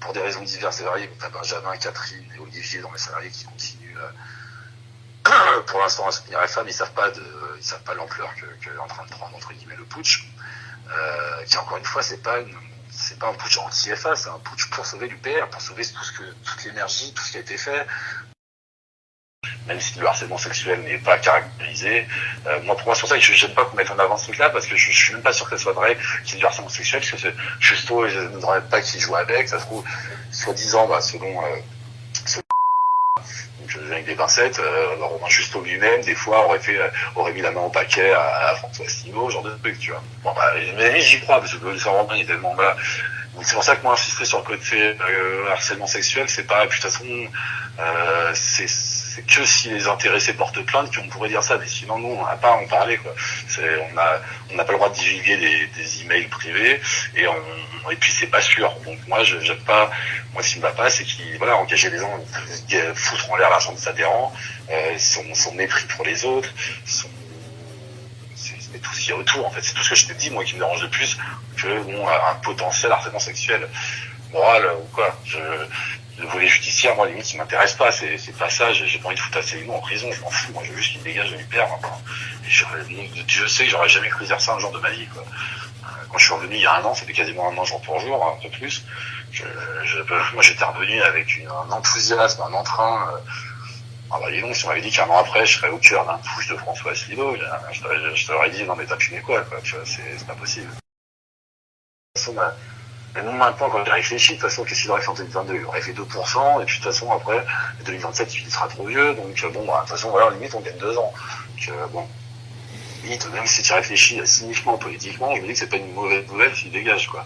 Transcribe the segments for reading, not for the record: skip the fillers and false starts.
pour des raisons diverses et variées. Tu as Benjamin, Catherine et Olivier dans les salariés qui continuent pour l'instant à soutenir les femmes. Ils savent pas l'ampleur que est en train de prendre entre guillemets le putsch, qui encore une fois c'est pas un putsch anti-FA, c'est un putsch pour sauver l'UPR, pour sauver toute l'énergie, tout ce qui a été fait. Même si le harcèlement sexuel n'est pas caractérisé. Pour moi, c'est pour ça que je n'aime pas qu'on mette en avant ce truc-là, parce que je suis même pas sûr que ce soit vrai qu'il y ait du harcèlement sexuel, parce que Justo, je ne dirais pas qu'il joue avec, ça se trouve, soi-disant, selon donc avec des pincettes, Romain Justo lui-même, des fois, aurait mis la main au paquet à François Asselineau, genre de truc, tu vois. Bon, mais j'y crois, parce que ça Romain, il est tellement, voilà. Donc c'est pour ça que moi, insister sur le côté harcèlement sexuel, c'est pas, de toute façon, c'est que si les intéressés portent plainte qu'on pourrait dire ça, mais sinon nous on n'a pas à en parler, quoi. On n'a pas le droit de divulguer des emails privés et puis c'est pas sûr. Donc moi j'aime pas, moi ce qui me va pas, c'est engager les gens, foutre en l'air l'argent des adhérents, son mépris pour les autres, mais tout ce qui est autour, en fait, c'est tout ce que je te dis, moi, qui me dérange le plus que un potentiel harcèlement sexuel, moral ou quoi. Le volet judiciaire, moi, limite, il m'intéresse pas. C'est pas ça. J'ai pas envie de foutre Asselineau en prison. Je m'en fous. Moi, je veux juste qu'il dégage de l'UPR maintenant. Et je sais que j'aurais jamais cru dire ça un jour de ma vie, quoi. Quand je suis revenu il y a 1 an, c'était quasiment 1 an jour pour jour, un peu plus. Moi, j'étais revenu avec un enthousiasme, un entrain. Dis donc, si on m'avait dit qu'1 an après, je serais au cœur d'un push de François Asselineau, je t'aurais dit, non, mais t'as fumé quoi, tu vois, c'est pas possible. De toute façon, même maintenant, quand j'ai réfléchi, de toute façon, qu'est-ce qu'il aurait fait en 2022? Il aurait fait 2%, et puis de toute façon, après, 2027, il sera trop vieux, donc de toute façon, voilà, limite, on gagne 2 ans. Donc, limite, même si tu réfléchis cyniquement, politiquement, je me dis que c'est pas une mauvaise nouvelle s'il dégage, quoi.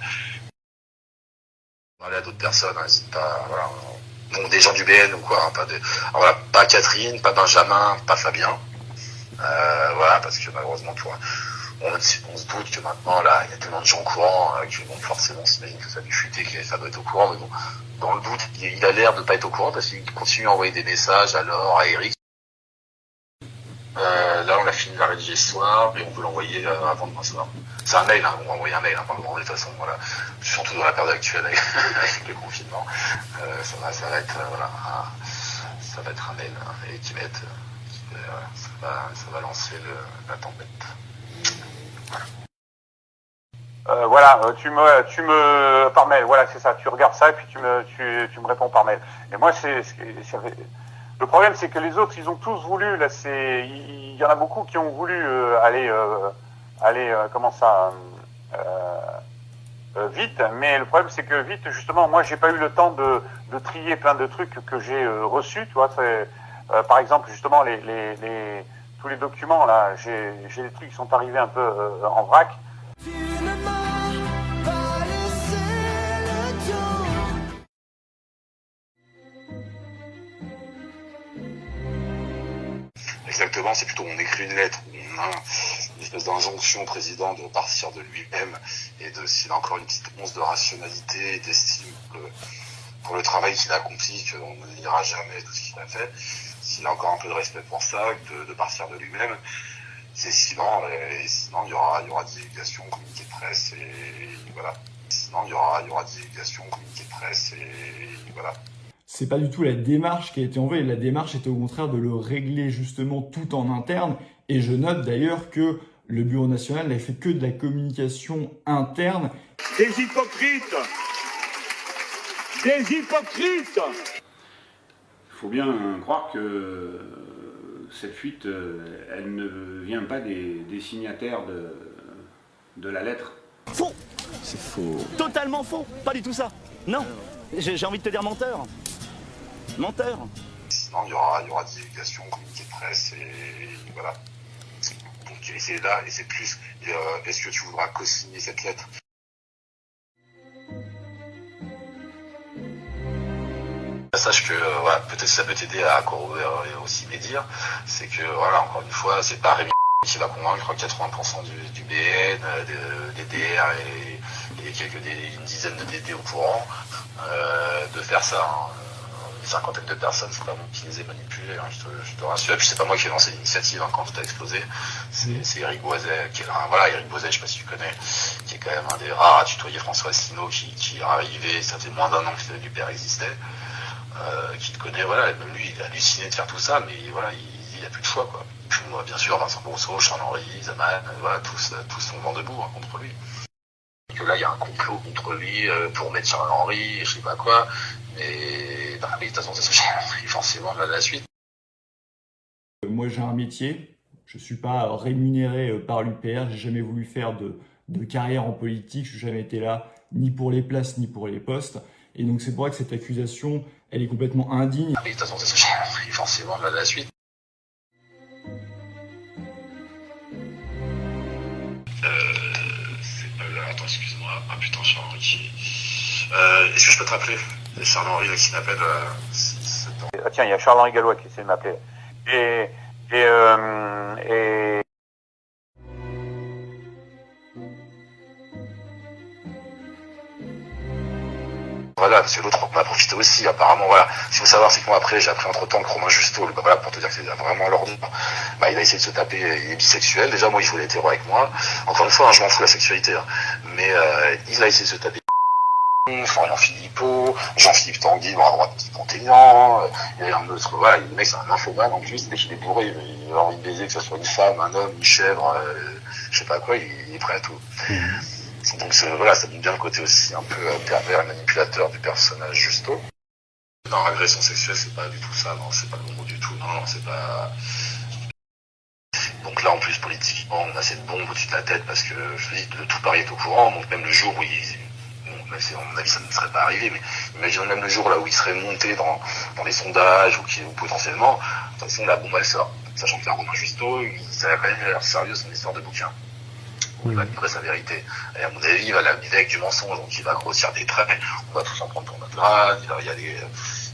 Parler à d'autres personnes, n'hésite pas, voilà. Donc des gens du BN ou quoi, hein, pas Catherine, pas Benjamin, pas Fabien, parce que malheureusement on se doute que maintenant là il y a tellement de gens au courant que bon, forcément on s'imagine que ça a dû fuiter, que ça doit être au courant, mais bon, dans le doute il a l'air de pas être au courant parce qu'il continue à envoyer des messages à Laure, à Eric. Là on a fini de la rédiger ce soir et on peut l'envoyer avant demain soir. C'est un mail, on va envoyer un mail, de toute façon, voilà. Surtout dans la période actuelle avec le confinement. Ça va être un mail, et qui va être, ça va lancer la tempête. Tu me par mail, voilà, c'est ça. Tu regardes ça et puis tu me réponds par mail. Et moi, le problème, c'est que les autres, ils ont tous voulu. Là, il y en a beaucoup qui ont voulu aller, vite. Mais le problème, c'est que vite, justement, moi, j'ai pas eu le temps de trier plein de trucs que j'ai reçus. Tu vois, par exemple, justement, tous les documents là, j'ai des trucs qui sont arrivés un peu en vrac. Exactement, c'est plutôt on écrit une lettre, on a une espèce d'injonction au président de partir de lui-même et s'il a encore une petite once de rationalité et d'estime pour le travail qu'il a accompli, qu'on ne lira jamais tout ce qu'il a fait, s'il a encore un peu de respect pour ça, de partir de lui-même, sinon il y aura divulgation, communiqué de presse et voilà. Sinon il y aura divulgation, communiqué de presse et voilà. C'est pas du tout la démarche qui a été envoyée. La démarche était au contraire de le régler justement tout en interne. Et je note d'ailleurs que le Bureau national n'a fait que de la communication interne. Des hypocrites! Des hypocrites! Il faut bien croire que cette fuite, elle ne vient pas des signataires de la lettre. Faux! C'est faux. Totalement faux! Pas du tout ça! Non! J'ai envie de te dire menteur! Menteur. Sinon, il y aura divulgation, communiqué de presse et voilà. Donc, c'est là, et c'est plus, est-ce que tu voudras co-signer cette lettre? Sache que, peut-être ça peut t'aider à corroborer aussi mes dires, c'est que, encore une fois, c'est pas Rémi qui va convaincre 80% du BN, des DR et une dizaine de DD au courant, de faire ça, hein. 50aine de personnes, c'est pas moi qui les ai manipulés, hein, je te rassure. Et puis c'est pas moi qui ai lancé l'initiative, hein, quand tout a explosé. C'est Éric Boiset, qui est là, voilà, Éric Boiset, je sais pas si tu connais, qui est quand même un des rares à tutoyer François Asselineau, qui est arrivé, ça fait moins d'un an que du père existait, qui te connaît, voilà, même lui, il a halluciné de faire tout ça, mais voilà, il a plus de choix, quoi. Puis moi, bien sûr, Vincent Bourseau, Charles-Henri, Zaman, voilà, tous sont vent debout, hein, contre lui. Et que là, il y a un complot contre lui, pour mettre Charles-Henri, je sais pas quoi, mais, bah, oui, de toute façon, c'est Charles-Henri, forcément, là, la suite. Moi, j'ai un métier, je suis pas rémunéré par l'UPR, j'ai jamais voulu faire de carrière en politique, je n'ai jamais été là, ni pour les places, ni pour les postes. Et donc, c'est pour ça que cette accusation, elle est complètement indigne. Ah, oui, de toute façon, c'est Charles-Henri, forcément, là, la suite. Attends, excuse-moi. Ah putain, Charles-Henri. Est-ce que je peux te rappeler? C'est Charles-Henri qui m'appelle. Ah tiens, il y a Charles-Henri Gallois qui essaie de m'appeler. Et Voilà, parce que l'autre on a profité aussi, apparemment, voilà. Ce qu'il faut savoir, c'est que moi, après, j'ai appris entre-temps que Romain Justo, bah, voilà, pour te dire que c'est vraiment l'ordre, bah, il a essayé de se taper, il est bisexuel. Déjà, moi, il voulait être hétéro avec moi. Encore une fois, hein, je m'en fous de la sexualité, hein. Mais, il a essayé de se taper Florian Philippot, Jean-Philippe Tanguy, dans la droite petit Ponténian, il y a un autre, voilà, le mec, c'est un infomane, en plus, dès qu'il est bourré, il a envie de baiser, que ce soit une femme, un homme, une chèvre, je sais pas quoi, il est prêt à tout. Donc voilà, ça donne bien le côté aussi un peu pervers et manipulateur du personnage Justo. Non, agression sexuelle, c'est pas du tout ça, non, c'est pas le bon mot du tout, non, c'est pas... Donc là, en plus, politiquement, on a cette bombe au-dessus de la tête parce que, je dis, le tout Paris est au courant, donc même le jour où même si à mon avis ça ne serait pas arrivé, mais imaginons même le jour là où il serait monté dans les sondages ou potentiellement, de toute façon la bombe elle sort. Sachant que là, Romain Justo, ça a quand même l'air sérieux son histoire de bouquin. Il va livrer sa vérité. Et à mon avis, il va l'habiller avec du mensonge, donc il va grossir des traits, on va tous en prendre pour notre grade, il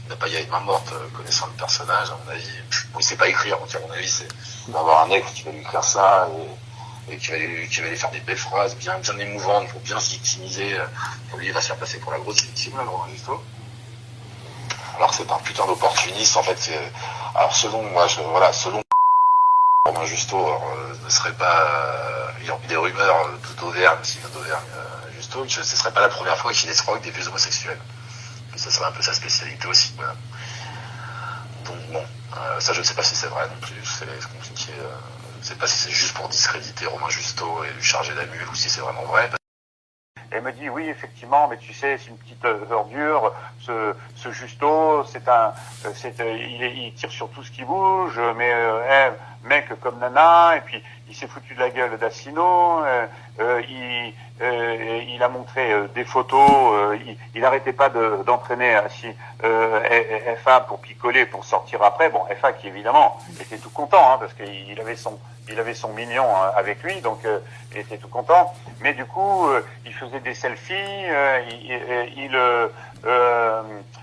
n'a pas y a une main morte connaissant le personnage, à mon avis. Bon, il sait pas écrire, donc à mon avis, il va avoir un nègre qui va lui écrire ça, et qui va lui faire des belles phrases bien émouvantes pour bien se victimiser. Lui, il va se faire passer pour la grosse victime, là, Romain Justo. Alors que c'est un putain d'opportuniste, en fait. Alors selon Romain Justo, ne serait pas, il y a des rumeurs d'Auvergne, s'il vient d'Auvergne, Justo, que ce serait pas la première fois qu'il escroque des vieux homosexuels. Et ça serait un peu sa spécialité aussi, voilà. Donc bon, ça je ne sais pas si c'est vrai non plus, c'est compliqué. Je ne sais pas si c'est juste pour discréditer Romain Justo et lui charger d'amul ou si c'est vraiment vrai. Elle me dit oui effectivement, mais tu sais c'est une petite ordure. Ce Justo, il tire sur tout ce qui bouge, mais mec comme nana, et puis il s'est foutu de la gueule d'Asselineau, il a montré des photos, il arrêtait pas d'entraîner FA pour picoler, pour sortir après. Bon, FA qui évidemment était tout content, hein, parce qu'il avait son mignon avec lui, donc il était tout content. Mais du coup, il faisait des selfies,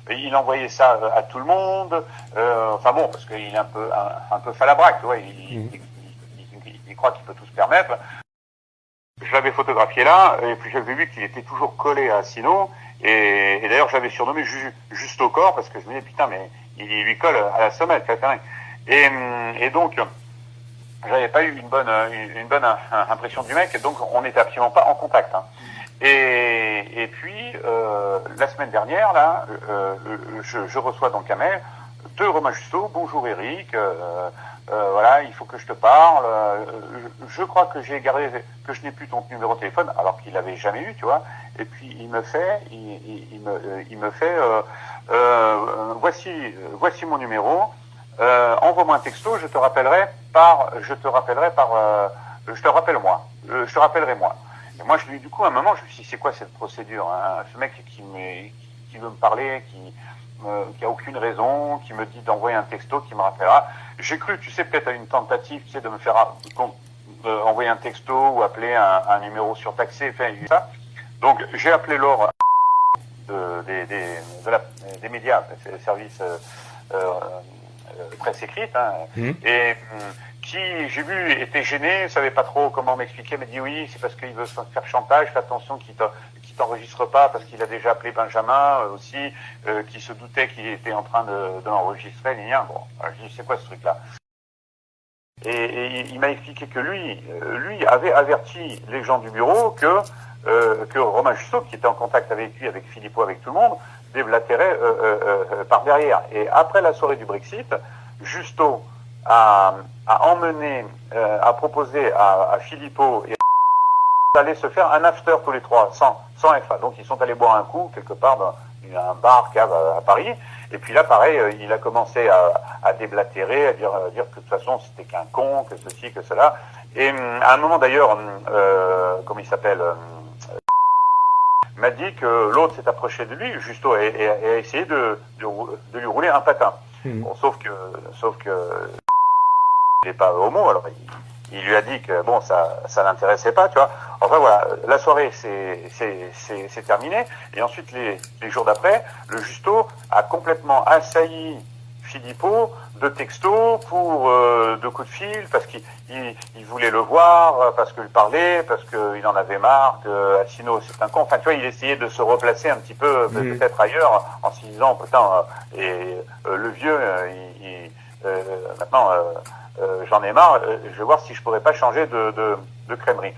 il envoyait ça à tout le monde. Enfin bon, parce qu'il est un peu falabraque, tu vois, il croit qu'il peut tout se permettre. Je l'avais photographié là, et puis j'avais vu qu'il était toujours collé à Asselineau, et d'ailleurs j'avais surnommé juste au corps, parce que je me disais putain, mais il lui colle à la semelle, et donc j'avais pas eu une bonne impression du mec, donc on n'était absolument pas en contact, hein. Et puis la semaine dernière là, je reçois donc un mail de Romain Justo. Bonjour Eric, voilà, il faut que je te parle. Je crois que je n'ai plus ton numéro de téléphone, alors qu'il l'avait jamais eu, tu vois. Et puis il me fait voici mon numéro. Envoie-moi un texto, je te rappellerai moi. Et moi, du coup, à un moment, je me suis dit, c'est quoi cette procédure, hein? Ce mec qui veut me parler, qui a aucune raison, qui me dit d'envoyer un texto, qui me rappellera. J'ai cru, tu sais, peut-être à une tentative, tu sais, de me faire envoyer un texto ou appeler un numéro surtaxé, enfin, ça. Donc, j'ai appelé Laure des médias, c'est le service presse écrite, hein, et qui, j'ai vu, était gêné, savait pas trop comment m'expliquer, m'a dit oui, c'est parce qu'il veut se faire chantage, fais attention qu'il qui t'enregistre pas parce qu'il a déjà appelé Benjamin aussi, qui se doutait qu'il était en train de l'enregistrer. Bon, je dis c'est quoi ce truc-là? Et il m'a expliqué que lui avait averti les gens du bureau que Romain Justo, qui était en contact avec lui, avec Philippot, avec tout le monde, déblatérait par derrière. Et après la soirée du Brexit, Justo a proposé à Philippot et d'aller se faire un after tous les trois, sans FA. Donc ils sont allés boire un coup quelque part dans un bar, cave à Paris. Et puis là, pareil, il a commencé à déblatérer, à dire que de toute façon c'était qu'un con, que ceci, que cela. Et à un moment d'ailleurs, comment il s'appelle, m'a dit que l'autre s'est approché de lui, Justo, et a essayé de lui rouler un patin. Bon, sauf que il n'est pas homo, alors il lui a dit que bon, ça l'intéressait pas, tu vois. Enfin voilà, la soirée c'est terminé, et ensuite les jours d'après, le Justo a complètement assailli Philippot de textos de coups de fil, parce qu'il voulait le voir, parce qu'il parlait, parce qu'il en avait marre, que Assino c'est un con. Enfin tu vois, il essayait de se replacer un petit peu peut-être ailleurs, en se disant putain, le vieux, maintenant j'en ai marre, je vais voir si je pourrais pas changer de crèmerie.